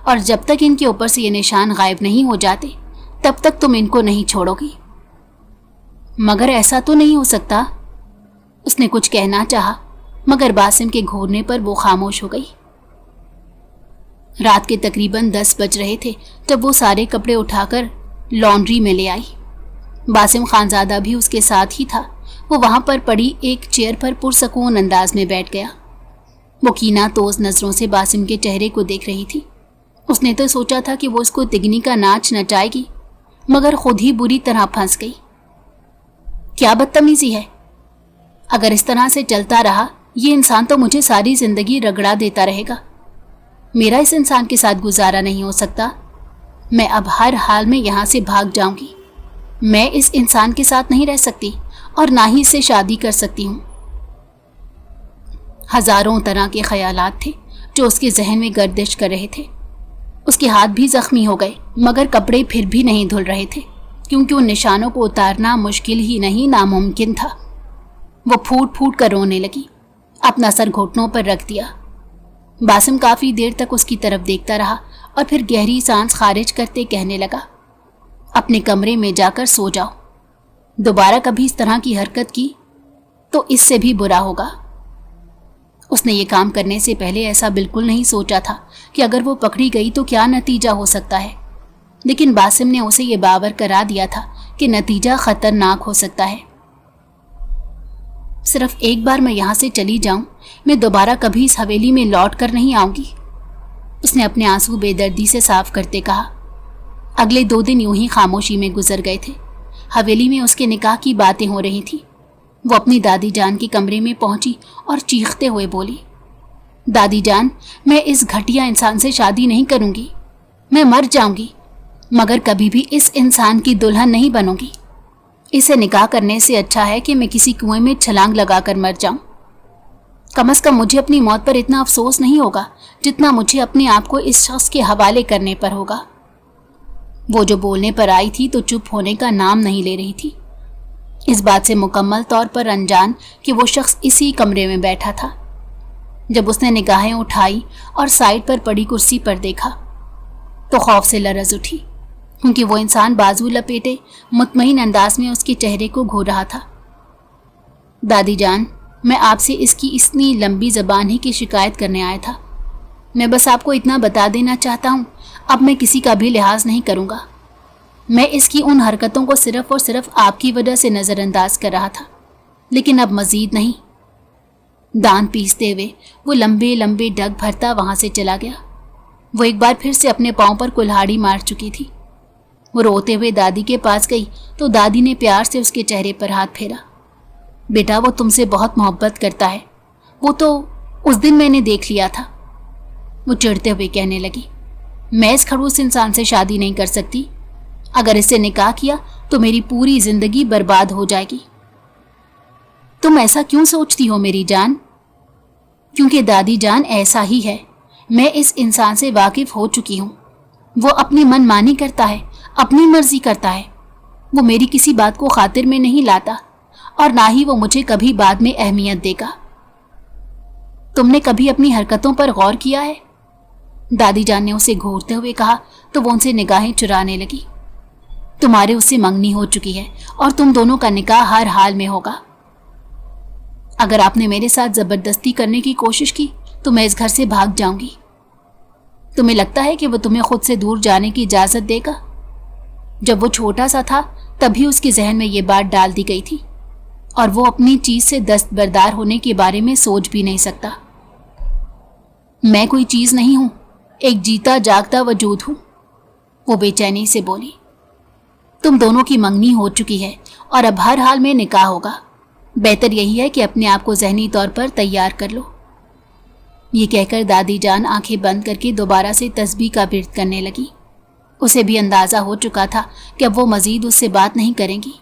S1: اور جب تک ان کے اوپر سے یہ نشان غائب نہیں ہو جاتے تب تک تم ان کو نہیں چھوڑو گی۔ مگر ایسا تو نہیں ہو سکتا۔ اس نے کچھ کہنا چاہا، مگر باسم کے گھورنے پر وہ خاموش ہو گئی۔ رات کے تقریباً 10 بج رہے تھے جب وہ سارے کپڑے اٹھا کر لانڈری میں لے آئی۔ باسم خانزادہ بھی اس کے ساتھ ہی تھا۔ وہ وہاں پر پڑی ایک چیئر پر پرسکون انداز میں بیٹھ گیا۔ वो कीना तोज नजरों से बासिम के चेहरे को देख रही थी। उसने तो सोचा था कि वो उसको तिगनी का नाच नचाएगी, मगर खुद ही बुरी तरह फंस गई। क्या बदतमीजी है! अगर इस तरह से चलता रहा ये इंसान तो मुझे सारी जिंदगी रगड़ा देता रहेगा। मेरा इस इंसान के साथ गुजारा नहीं हो सकता। मैं अब हर हाल में यहाँ से भाग जाऊंगी। मैं इस इंसान के साथ नहीं रह सकती और ना ही इससे शादी कर सकती हूँ। हजारों तरह के ख्यालात थे जो उसके जहन में गर्दिश कर रहे थे। उसके हाथ भी जख्मी हो गए, मगर कपड़े फिर भी नहीं धुल रहे थे, क्योंकि उन निशानों को उतारना मुश्किल ही नहीं नामुमकिन था। वो फूट फूट कर रोने लगी, अपना सर घुटनों पर रख दिया। बासिम काफ़ी देर तक उसकी तरफ देखता रहा और फिर गहरी सांस खारिज करते कहने लगा, अपने कमरे में जाकर सो जाओ। दोबारा कभी इस तरह की हरकत की तो इससे भी बुरा होगा। उसने ये काम करने से पहले ऐसा बिल्कुल नहीं सोचा था कि अगर वो पकड़ी गई तो क्या नतीजा हो सकता है, लेकिन बासिम ने उसे ये बावर करा दिया था कि नतीजा खतरनाक हो सकता है। सिर्फ एक बार मैं यहाँ से चली जाऊं, मैं दोबारा कभी इस हवेली में लौट कर नहीं आऊंगी, उसने अपने आंसू बेदर्दी से साफ करते कहा। अगले 2 दिन यूं ही खामोशी में गुजर गए थे। हवेली में उसके निकाह की बातें हो रही थी। वो अपनी दादी जान के कमरे में पहुंची और चीखते हुए बोली, दादी जान, मैं इस घटिया इंसान से शादी नहीं करूंगी। मैं मर जाऊंगी, मगर कभी भी इस इंसान की दुल्हन नहीं बनूंगी। इसे निकाह करने से अच्छा है कि मैं किसी कुएं में छलांग लगाकर मर जाऊं। कम से कम मुझे अपनी मौत पर इतना अफसोस नहीं होगा जितना मुझे अपने आप को इस शख्स के हवाले करने पर होगा। वो जो बोलने पर आई थी तो चुप होने का नाम नहीं ले रही थी, इस बात से मुकम्मल तौर पर अनजान कि वो शख्स इसी कमरे में बैठा था। जब उसने निगाहें उठाई और साइड पर पड़ी कुर्सी पर देखा तो खौफ से लरज उठी, क्योंकि वो इंसान बाजू लपेटे मुतमईन अंदाज में उसके चेहरे को घूर रहा था। दादी जान, मैं आपसे इसकी इतनी लंबी ज़बान ही की शिकायत करने आया था। मैं बस आपको इतना बता देना चाहता हूँ, अब मैं किसी का भी लिहाज नहीं करूँगा। मैं इसकी उन हरकतों को सिर्फ और सिर्फ आपकी वजह से नज़रअंदाज कर रहा था, लेकिन अब मज़ीद नहीं। दांत पीसते हुए वो लंबे लंबे डग भरता वहाँ से चला गया। वो एक बार फिर से अपने पाँव पर कुल्हाड़ी मार चुकी थी। वो रोते हुए दादी के पास गई तो दादी ने प्यार से उसके चेहरे पर हाथ फेरा। बेटा, वो तुमसे बहुत मोहब्बत करता है, वो तो उस दिन मैंने देख लिया था। वो चिढ़ते हुए कहने लगी, मैं इस खड़ूस इंसान से शादी नहीं कर सकती। अगर इससे निकाह किया तो मेरी पूरी जिंदगी बर्बाद हो जाएगी। तुम ऐसा क्यों सोचती हो मेरी जान? क्योंकि दादी जान ऐसा ही है। मैं इस इंसान से वाकिफ हो चुकी हूँ। वो अपनी मनमानी करता है, अपनी मर्जी करता है। वो मेरी किसी बात को खातिर में नहीं लाता और ना ही वो मुझे कभी बाद में अहमियत देगा। तुमने कभी अपनी हरकतों पर गौर किया है? दादी जान ने उसे घूरते हुए कहा तो वो उनसे निगाहें चुराने लगी। तुम्हारे उससे मंगनी हो चुकी है और तुम दोनों का निकाह हर हाल में होगा। अगर आपने मेरे साथ जबरदस्ती करने की कोशिश की तो मैं इस घर से भाग जाऊंगी। तुम्हें लगता है कि वो तुम्हें खुद से दूर जाने की इजाजत देगा? जब वो छोटा सा था तभी उसके जहन में ये बात डाल दी गई थी और वो अपनी चीज से दस्तबरदार होने के बारे में सोच भी नहीं सकता। मैं कोई चीज नहीं हूं, एक जीता जागता वजूद हूं, वो बेचैनी से बोली। तुम दोनों की मंगनी हो चुकी है और अब हर हाल में निकाह होगा। बेहतर यही है कि अपने आप को ज़हनी तौर पर तैयार कर लो। ये कहकर दादी जान आंखें बंद करके दोबारा से तस्बीह का विर्द करने लगी। उसे भी अंदाज़ा हो चुका था कि अब वो मज़ीद उससे बात नहीं करेंगी।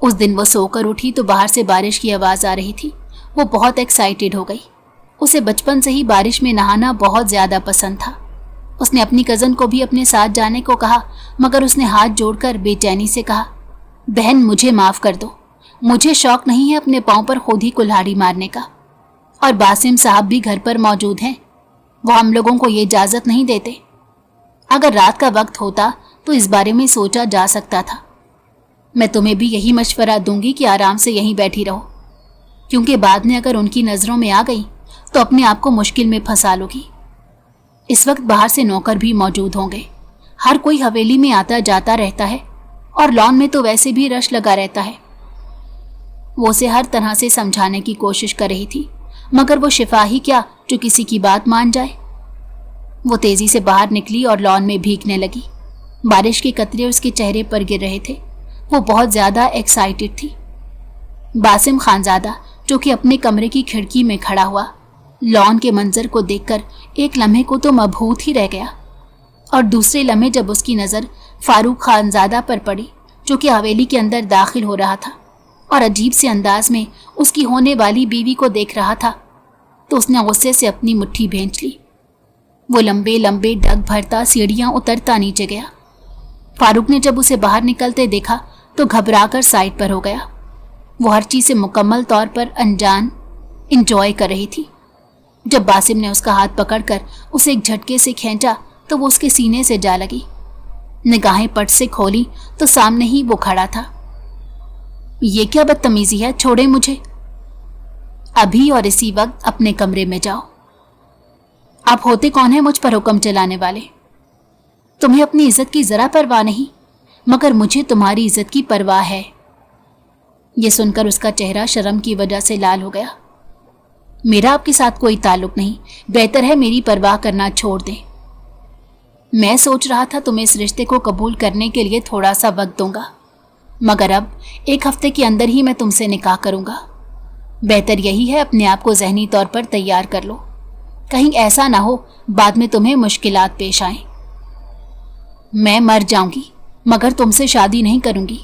S1: उस दिन वो सोकर उठी तो बाहर से बारिश की आवाज़ आ रही थी। वो बहुत एक्साइटेड हो गई। उसे बचपन से ही बारिश में नहाना बहुत ज़्यादा पसंद था। उसने अपनी कज़न को भी अपने साथ जाने को कहा, मगर उसने हाथ जोड़कर बेचैनी से कहा, बहन मुझे माफ़ कर दो, मुझे शौक़ नहीं है अपने पाँव पर खुद ही कुल्हाड़ी मारने का। और बासिम साहब भी घर पर मौजूद हैं, वो हम लोगों को ये इजाज़त नहीं देते। अगर रात का वक्त होता तो इस बारे में सोचा जा सकता था। मैं तुम्हें भी यही मशवरा दूंगी कि आराम से यहीं बैठी रहो, क्योंकि बाद में अगर उनकी नज़रों में आ गई तो अपने आप को मुश्किल में फंसा लोगी। इस वक्त बाहर से नौकर भी मौजूद होंगे। हर कोई हवेली में आता जाता रहता है और लॉन में तो वैसे भी रश लगा रहता है। वो उसे हर तरह से समझाने की कोशिश कर रही थी, मगर वो शिफा ही क्या जो किसी की बात मान जाए। वो तेजी से बाहर निकली और लॉन में भीगने लगी। बारिश के कतरे उसके चेहरे पर गिर रहे थे। वो बहुत ज्यादा एक्साइटेड थी। बासिम खानजादा जो कि अपने कमरे की खिड़की में खड़ा हुआ लॉन के मंजर को देखकर एक लम्हे को तो मबहूत ही रह गया, और दूसरे लम्हे जब उसकी नज़र फारूक खानजादा पर पड़ी जो कि हवेली के अंदर दाखिल हो रहा था और अजीब से अंदाज में उसकी होने वाली बीवी को देख रहा था, तो उसने गुस्से से अपनी मुट्ठी भींच ली। वो लंबे लंबे डग भरता सीढ़ियाँ उतरता नीचे गया। फारूक ने जब उसे बाहर निकलते देखा तो घबराकर साइड पर हो गया। वो हर चीज़ से मुकम्मल तौर पर अनजान इंजॉय कर रही थी। जब बासिम ने उसका हाथ पकड़कर उसे एक झटके से खींचा तो वो उसके सीने से जा लगी। निगाहें पट से खोली तो सामने ही वो खड़ा था। ये क्या बदतमीजी है, छोड़े मुझे। अभी और इसी वक्त अपने कमरे में जाओ। आप होते कौन है मुझ पर हुक्म चलाने वाले? तुम्हें अपनी इज्जत की जरा परवाह नहीं, मगर मुझे तुम्हारी इज्जत की परवाह है। ये सुनकर उसका चेहरा शर्म की वजह से लाल हो गया। मेरा आपके साथ कोई ताल्लुक नहीं, बेहतर है मेरी परवाह करना छोड़ दें। मैं सोच रहा था तुम्हें इस रिश्ते को कबूल करने के लिए थोड़ा सा वक्त दूंगा, मगर अब 1 हफ्ते के अंदर ही मैं तुमसे निकाह करूंगा। बेहतर यही है अपने आप को जहनी तौर पर तैयार कर लो, कहीं ऐसा ना हो बाद में तुम्हें मुश्किलात पेश आए। मैं मर जाऊंगी मगर तुमसे शादी नहीं करूंगी।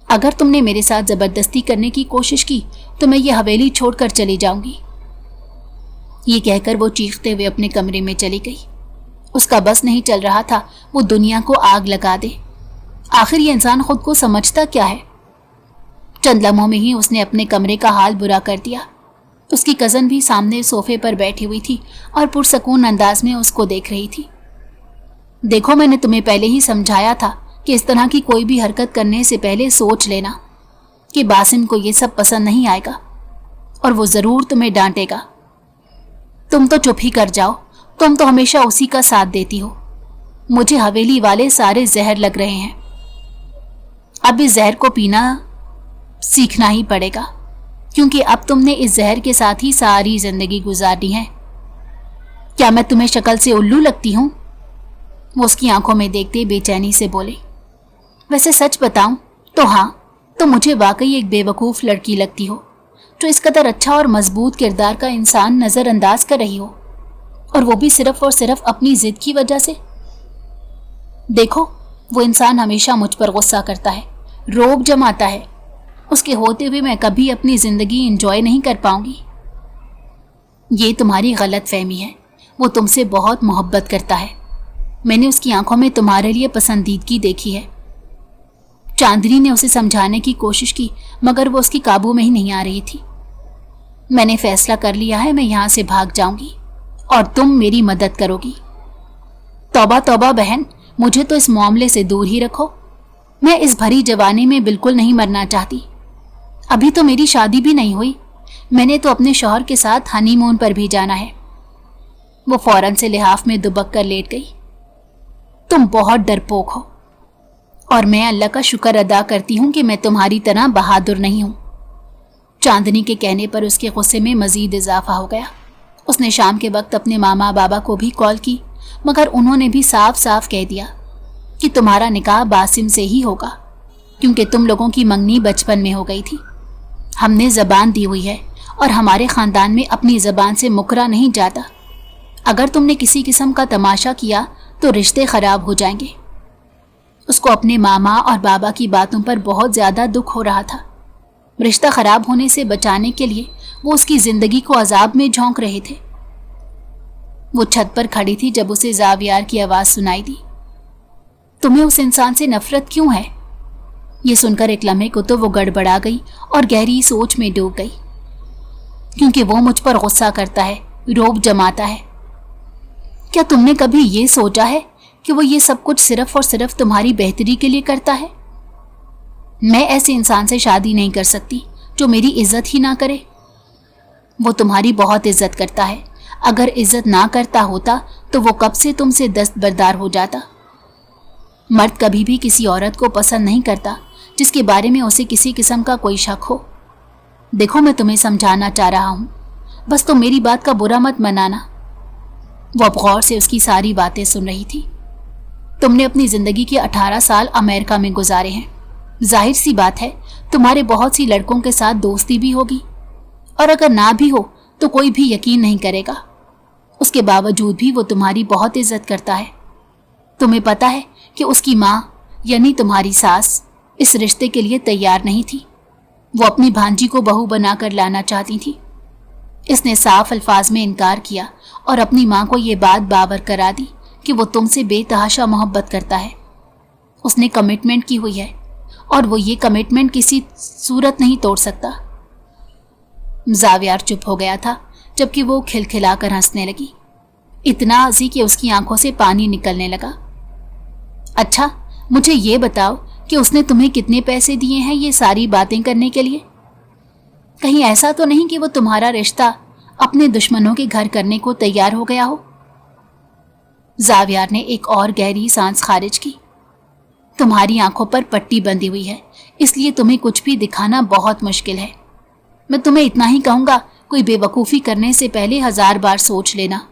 S1: अगर तुमने मेरे साथ जबरदस्ती करने की कोशिश की तो मैं ये हवेली छोड़कर चली जाऊंगी। ये कहकर वो चीखते हुए अपने कमरे में चली गई। उसका बस नहीं चल रहा था वो दुनिया को आग लगा दे। आखिर ये इंसान खुद को समझता क्या है। चंद लम्हों में ही उसने अपने कमरे का हाल बुरा कर दिया। उसकी कज़न भी सामने सोफे पर बैठी हुई थी और पुरसकून अंदाज में उसको देख रही थी। देखो, मैंने तुम्हें पहले ही समझाया था कि इस तरह की कोई भी हरकत करने से पहले सोच लेना कि बासिम को ये सब पसंद नहीं आएगा और वो ज़रूर तुम्हें डांटेगा। तुम तो चुप ही कर जाओ, तुम तो हमेशा उसी का साथ देती हो। मुझे हवेली वाले सारे जहर लग रहे हैं। अब इस जहर को पीना सीखना ही पड़ेगा, क्योंकि अब तुमने इस जहर के साथ ही सारी जिंदगी गुजारनी है। क्या मैं तुम्हें शक्ल से उल्लू लगती हूँ? वो उसकी आंखों में देखते बेचैनी से बोले। वैसे सच बताऊं तो हाँ, तो मुझे वाकई एक बेवकूफ़ लड़की लगती हो जो इस कदर अच्छा और मजबूत किरदार का इंसान नज़रअंदाज कर रही हो, और वो भी सिर्फ और सिर्फ अपनी जिद की वजह से। देखो, वो इंसान हमेशा मुझ पर गुस्सा करता है, रोब जमाता है। उसके होते हुए मैं कभी अपनी ज़िंदगी एंजॉय नहीं कर पाऊंगी। ये तुम्हारी गलत फहमी है। वो तुमसे बहुत मोहब्बत करता है। मैंने उसकी आंखों में तुम्हारे लिए पसंदीदगी देखी है। चांदनी ने उसे समझाने की कोशिश की, मगर वो उसकी काबू में ही नहीं आ रही थी। मैंने फैसला कर लिया है, मैं यहाँ से भाग जाऊंगी और तुम मेरी मदद करोगी। तौबा तौबा बहन, मुझे तो इस मामले से दूर ही रखो। मैं इस भरी जवानी में बिल्कुल नहीं मरना चाहती। अभी तो मेरी शादी भी नहीं हुई। मैंने तो अपने शौहर के साथ हनीमून पर भी जाना है। वो फौरन से लिहाफ में दुबक कर लेट गई। तुम बहुत डरपोक हो और मैं अल्लाह का शुक्र अदा करती हूँ कि मैं तुम्हारी तरह बहादुर नहीं हूँ। चांदनी के कहने पर उसके गुस्से में मजीद इजाफा हो गया। उसने शाम के वक्त अपने मामा बाबा को भी कॉल की, मगर उन्होंने भी साफ साफ कह दिया कि तुम्हारा निकाह बासिम से ही होगा, क्योंकि तुम लोगों की मंगनी बचपन में हो गई थी। हमने ज़बान दी हुई है और हमारे ख़ानदान में अपनी ज़बान से मुकरा नहीं जाता। अगर तुमने किसी किस्म का तमाशा किया तो रिश्ते ख़राब हो जाएंगे। उसको अपने मामा और बाबा की बातों पर बहुत ज़्यादा दुख हो रहा था। रिश्ता ख़राब होने से बचाने के लिए वो उसकी ज़िंदगी को अजाब में झोंक रहे थे। वो छत पर खड़ी थी जब उसे जावियार की आवाज़ सुनाई दी। तुम्हें उस इंसान से नफरत क्यों है? ये सुनकर एक लम्हे को तो वो गड़बड़ा गई और गहरी सोच में डूब गई, क्योंकि वो मुझ पर गुस्सा करता है, रोब जमाता है। क्या तुमने कभी ये सोचा है कि वो ये सब कुछ सिर्फ और सिर्फ तुम्हारी बेहतरी के लिए करता है? मैं ऐसे इंसान से शादी नहीं कर सकती जो मेरी इज्जत ही ना करे। वो तुम्हारी बहुत इज्जत करता है। अगर इज्जत ना करता होता तो वो कब से तुमसे दस्तबरदार हो जाता। मर्द कभी भी किसी औरत को पसंद नहीं करता जिसके बारे में उसे किसी किस्म का कोई शक हो। देखो, मैं तुम्हें समझाना चाह रहा हूँ, बस तुम मेरी बात का बुरा मत मनाना। वो अब गौर से उसकी सारी बातें सुन रही थी। तुमने अपनी जिंदगी के 18 साल अमेरिका में गुजारे हैं। जाहिर सी बात है तुम्हारे बहुत सी लड़कों के साथ दोस्ती भी होगी, और अगर ना भी हो तो कोई भी यकीन नहीं करेगा। उसके बावजूद भी वो तुम्हारी बहुत इज्जत करता है। तुम्हें पता है कि उसकी माँ यानी तुम्हारी सास इस रिश्ते के लिए तैयार नहीं थी। वो अपनी भांजी को बहू बनाकर लाना चाहती थी। इसने साफ अल्फाज में इनकार किया और अपनी माँ को ये बात बावर करा दी कि वो तुमसे बेतहाशा मोहब्बत करता है। उसने कमिटमेंट की हुई है और वो ये कमिटमेंट किसी सूरत नहीं तोड़ सकता। जावियार चुप हो गया था, जबकि वो खिलखिलाकर हंसने लगी, इतना हंसी कि उसकी आंखों से पानी निकलने लगा। अच्छा, मुझे ये बताओ कि उसने तुम्हें कितने पैसे दिए हैं ये सारी बातें करने के लिए? कहीं ऐसा तो नहीं कि वो तुम्हारा रिश्ता अपने दुश्मनों के घर करने को तैयार हो गया हो? जावियार ने एक और गहरी सांस खारिज की। तुम्हारी आंखों पर पट्टी बंधी हुई है, इसलिए तुम्हें कुछ भी दिखाना बहुत मुश्किल है। मैं तुम्हें इतना ही कहूंगा, कोई बेवकूफ़ी करने से पहले 1000 बार सोच लेना,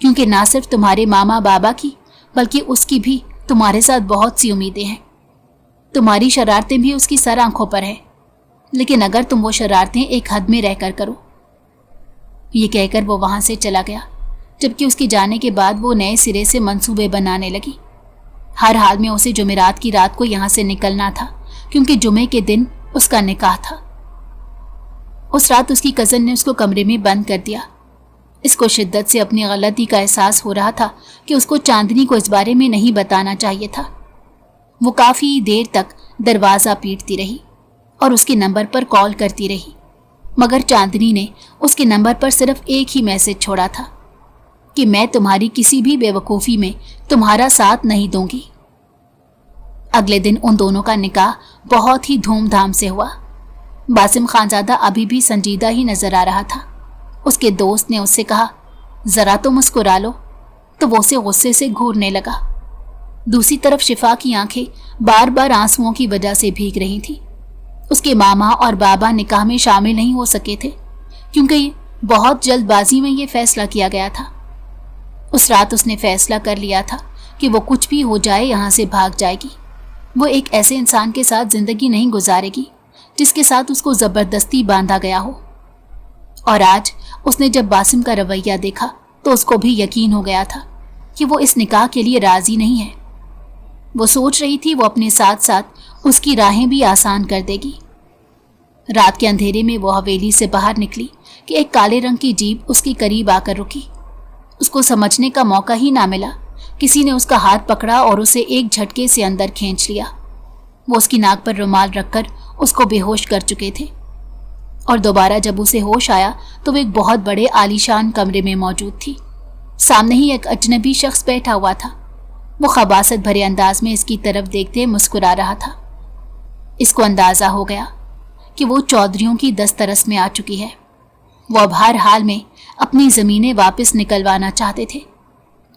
S1: क्योंकि ना सिर्फ तुम्हारे मामा बाबा की बल्कि उसकी भी तुम्हारे साथ बहुत सी उम्मीदें हैं। तुम्हारी शरारतें भी उसकी सर आंखों पर है, लेकिन अगर तुम वो शरारतें एक हद में रहकर करो। ये कहकर वो वहां से चला गया, जबकि उसके जाने के बाद वो नए सिरे से मंसूबे बनाने लगी। हर हाल में उसे जुमेरात की रात को यहाँ से निकलना था, क्योंकि जुमे के दिन उसका निकाह था। उस रात उसकी कज़न ने उसको कमरे में बंद कर दिया। इसको शिद्दत से अपनी गलती का एहसास हो रहा था कि उसको चांदनी को इस बारे में नहीं बताना चाहिए था। वो काफ़ी देर तक दरवाज़ा पीटती रही और उसके नंबर पर कॉल करती रही, मगर चांदनी ने उसके नंबर पर सिर्फ एक ही मैसेज छोड़ा था कि मैं तुम्हारी किसी भी बेवकूफ़ी में तुम्हारा साथ नहीं दूंगी। अगले दिन उन दोनों का निकाह बहुत ही धूमधाम से हुआ। बासिम खानजादा अभी भी संजीदा ही नजर आ रहा था। उसके दोस्त ने उससे कहा, जरा तो मुस्कुरा लो, तो वो उसे गुस्से से घूरने लगा। दूसरी तरफ शिफा की आंखें बार बार आंसुओं की वजह से भीग रही थी। उसके मामा और बाबा निकाह में शामिल नहीं हो सके थे, क्योंकि बहुत जल्दबाजी में ये फैसला किया गया था। उस रात उसने फैसला कर लिया था कि वो कुछ भी हो जाए यहाँ से भाग जाएगी। वो एक ऐसे इंसान के साथ जिंदगी नहीं गुजारेगी जिसके साथ उसको जबरदस्ती बांधा गया हो। और आज उसने जब बासिम का रवैया देखा तो उसको भी यकीन हो गया था कि वो इस निकाह के लिए राजी नहीं है। वो सोच रही थी वो अपने साथ साथ उसकी राहें भी आसान कर देगी। रात के अंधेरे में वो हवेली से बाहर निकली कि एक काले रंग की जीप उसके करीब आकर रुकी। उसको समझने का मौका ही ना मिला। किसी ने उसका हाथ पकड़ा और उसे एक झटके से अंदर खींच लिया। वो उसकी नाक पर रुमाल रखकर उसको बेहोश कर चुके थे, और दोबारा जब उसे होश आया तो वो एक बहुत बड़े आलीशान कमरे में मौजूद थी। सामने ही एक अजनबी शख्स बैठा हुआ था। वो खबासत भरे अंदाज में इसकी तरफ देखते मुस्कुरा रहा था। इसको अंदाजा हो गया कि वो चौधरियों की दस्तरस में आ चुकी है। वो अब हर हाल में अपनी ज़मीनें वापस निकलवाना चाहते थे,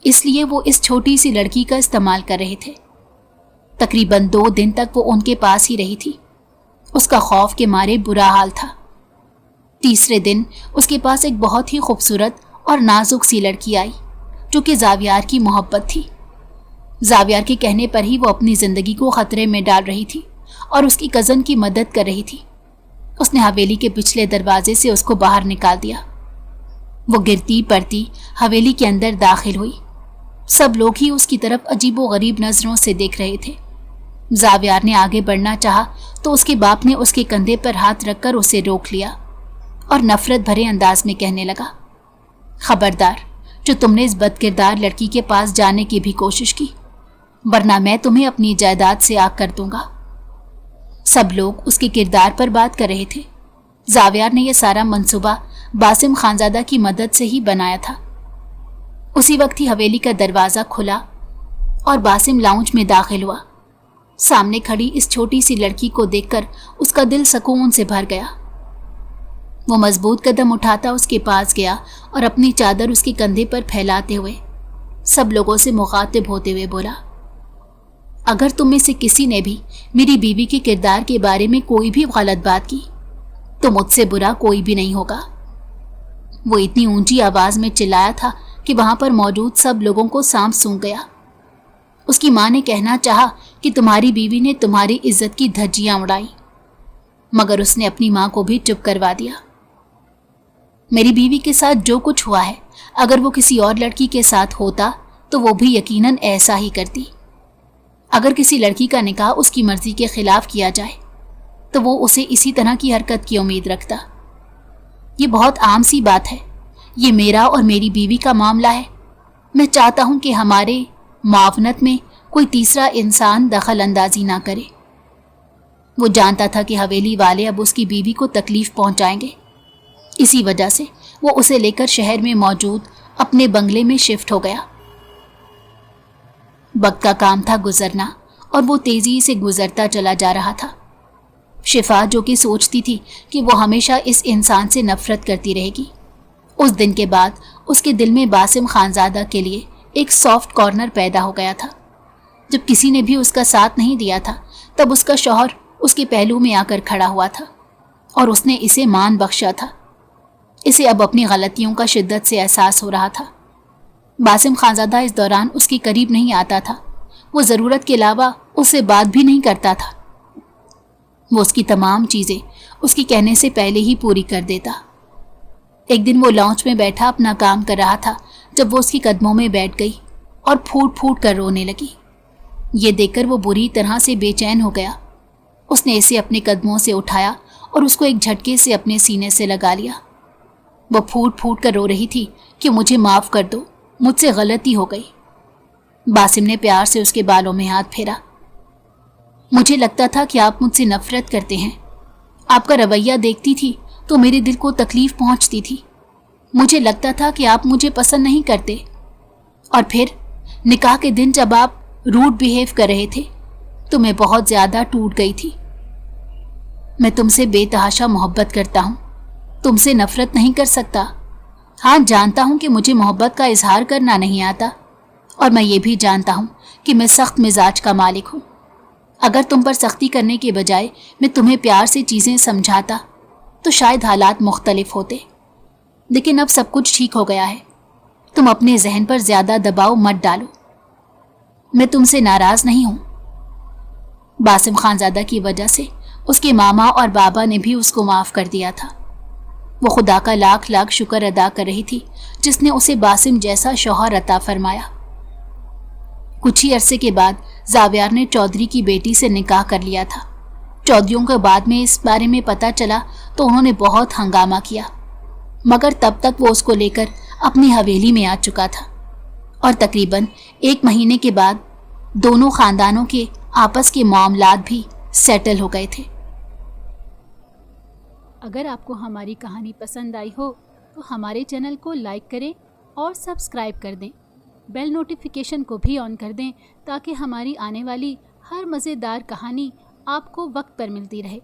S1: इसलिए वो इस छोटी सी लड़की का इस्तेमाल कर रहे थे। तकरीबन 2 दिन तक वो उनके पास ही रही थी। उसका खौफ के मारे बुरा हाल था। तीसरे दिन उसके पास एक बहुत ही खूबसूरत और नाजुक सी लड़की आई, जो कि जावियार की मोहब्बत थी। जावियार के कहने पर ही वो अपनी ज़िंदगी को ख़तरे में डाल रही थी और उसकी कज़न की मदद कर रही थी। उसने हवेली के पिछले दरवाजे से उसको बाहर निकाल दिया। वो गिरती पड़ती हवेली के अंदर दाखिल हुई। सब लोग ही उसकी तरफ अजीबो गरीब नज़रों से देख रहे थे। जावियार ने आगे बढ़ना चाहा तो उसके बाप ने उसके कंधे पर हाथ रखकर उसे रोक लिया और नफरत भरे अंदाज में कहने लगा, खबरदार, जो तुमने इस बदकिरदार लड़की के पास जाने की भी कोशिश की, वरना मैं तुम्हें अपनी जायदाद से आग कर दूंगा। सब लोग उसके किरदार पर बात कर रहे थे। जावियार ने यह सारा मंसूबा बासिम खानजादा की मदद से ही बनाया था। उसी वक्त ही हवेली का दरवाज़ा खुला और बासिम लाउंज में दाखिल हुआ। सामने खड़ी इस छोटी सी लड़की को देखकर उसका दिल सुकून से भर गया। वो मजबूत कदम उठाता उसके पास गया और अपनी चादर उसके कंधे पर फैलाते हुए सब लोगों से मुखातिब होते हुए बोला, अगर तुम में से किसी ने भी मेरी बीवी के किरदार के बारे में कोई भी गलत बात की तो मुझसे बुरा कोई भी नहीं होगा। वो इतनी ऊंची आवाज में चिल्लाया था कि वहां पर मौजूद सब लोगों को सांप सूंघ गया। उसकी माँ ने कहना चाहा कि तुम्हारी बीवी ने तुम्हारी इज्जत की धज्जियां उड़ाई, मगर उसने अपनी माँ को भी चुप करवा दिया। मेरी बीवी के साथ जो कुछ हुआ है, अगर वो किसी और लड़की के साथ होता तो वो भी यकीनन ऐसा ही करती। अगर किसी लड़की का निकाह उसकी मर्जी के खिलाफ किया जाए तो वो उसे इसी तरह की हरकत की उम्मीद रखता। ये बहुत आम सी बात है। ये मेरा और मेरी बीवी का मामला है। मैं चाहता हूं कि हमारे मावनत में कोई तीसरा इंसान दखल अंदाजी ना करे। वो जानता था कि हवेली वाले अब उसकी बीवी को तकलीफ पहुंचाएंगे। इसी वजह से वो उसे लेकर शहर में मौजूद अपने बंगले में शिफ्ट हो गया। वक्त का काम था गुजरना और वो तेजी से गुजरता चला जा रहा था। शिफा, जो कि सोचती थी कि वो हमेशा इस इंसान से नफरत करती रहेगी, उस दिन के बाद उसके दिल में बासिम खानजादा के लिए एक सॉफ्ट कॉर्नर पैदा हो गया था। जब किसी ने भी उसका साथ नहीं दिया था तब उसका शौहर उसके पहलू में आकर खड़ा हुआ था और उसने इसे मान बख्शा था। इसे अब अपनी गलतियों का शिद्दत से एहसास हो रहा था। बासिम खानजादा इस दौरान उसके करीब नहीं आता था। वो ज़रूरत के अलावा उससे बात भी नहीं करता था। वो उसकी तमाम चीज़ें उसके कहने से पहले ही पूरी कर देता। एक दिन वो लॉन्च में बैठा अपना काम कर रहा था जब वो उसके कदमों में बैठ गई और फूट फूट कर रोने लगी। ये देखकर वो बुरी तरह से बेचैन हो गया। उसने इसे अपने कदमों से उठाया और उसको एक झटके से अपने सीने से लगा लिया। वो फूट फूट कर रो रही थी कि मुझे माफ़ कर दो, मुझसे गलती हो गई। बासिम ने प्यार से उसके बालों में हाथ फेरा। मुझे लगता था कि आप मुझसे नफरत करते हैं। आपका रवैया देखती थी तो मेरे दिल को तकलीफ पहुंचती थी। मुझे लगता था कि आप मुझे पसंद नहीं करते। और फिर निकाह के दिन जब आप रूड बिहेव कर रहे थे तो मैं बहुत ज़्यादा टूट गई थी। मैं तुमसे बेतहाशा मोहब्बत करता हूँ, तुमसे नफरत नहीं कर सकता। हाँ, जानता हूँ कि मुझे मोहब्बत का इजहार करना नहीं आता और मैं ये भी जानता हूँ कि मैं सख्त मिजाज का मालिक हूँ। अगर तुम पर सख्ती करने के बजाय मैं तुम्हें प्यार से चीज़ें समझाता तो शायद हालात मुख्तलिफ होते। लेकिन अब सब कुछ ठीक हो गया है। तुम अपने जहन पर ज़्यादा दबाव मत डालो। मैं तुमसे नाराज़ नहीं हूँ। बासिम खानजादा की वजह से उसके मामा और बाबा ने भी उसको माफ़ कर दिया था। वो खुदा का लाख लाख शुक्र अदा कर रही थी जिसने उसे बासिम जैसा शौहर अता फरमाया। कुछ ही अरसे के बाद जावियार ने चौधरी की बेटी से निकाह कर लिया था। चौधरियों को बाद में इस बारे में पता चला तो उन्होंने बहुत हंगामा किया, मगर तब तक वो उसको लेकर अपनी हवेली में आ चुका था और तकरीबन 1 महीने के बाद दोनों खानदानों के आपस के मामलात भी सेटल हो गए थे।
S2: अगर आपको हमारी कहानी पसंद आई हो तो हमारे चैनल को लाइक करें और सब्सक्राइब कर दें। बेल नोटिफिकेशन को भी ऑन कर दें ताकि हमारी आने वाली हर मज़ेदार कहानी आपको वक्त पर मिलती रहे।